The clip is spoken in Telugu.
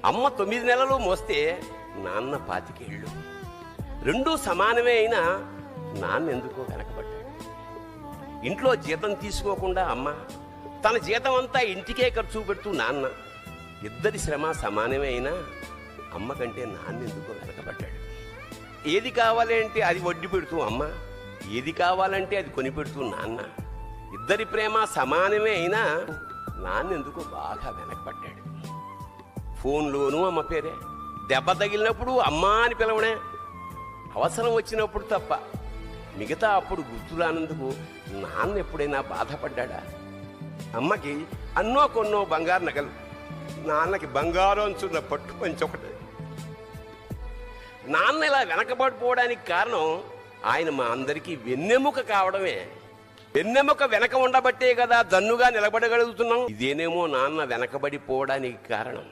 అమ్మ 9 నెలలు మోస్తే నాన్న 25 ఏళ్ళు. రెండూ సమానమే అయినా నాన్న ఎందుకో వెనకబడ్డాడు. ఇంట్లో జీతం తీసుకోకుండా అమ్మ, తన జీతం అంతా ఇంటికే ఖర్చు పెడుతూ నాన్న, ఇద్దరి శ్రమ సమానమే అయినా అమ్మ కంటే నాన్న ఎందుకో వెనకబడ్డాడు. ఏది కావాలంటే అది వడ్డీ పెడుతూ అమ్మ, ఏది కావాలంటే అది కొని పెడుతూ నాన్న, ఇద్దరి ప్రేమ సమానమే అయినా నాన్న ఎందుకో బాగా వెనకబడ్డాడు. ఫోన్లోనూ అమ్మ పేరే, దెబ్బ తగిలినప్పుడు అమ్మా అని పిలవడే, అవసరం వచ్చినప్పుడు తప్ప మిగతా అప్పుడు గుర్తురానందుకు నాన్న ఎప్పుడైనా బాధపడ్డా? అమ్మకి అన్నో కొన్నో బంగారు నగలు, నాన్నకి బంగారం అంచున్న పట్టు పంచి ఒకటి. నాన్న ఇలా వెనకబడిపోవడానికి కారణం ఆయన మా అందరికీ వెన్నెముక కావడమే. వెన్నెముక వెనక ఉండబట్టే కదా దన్నుగా నిలబడగలుగుతున్నాం. ఇదేనేమో నాన్న వెనకబడిపోవడానికి కారణం.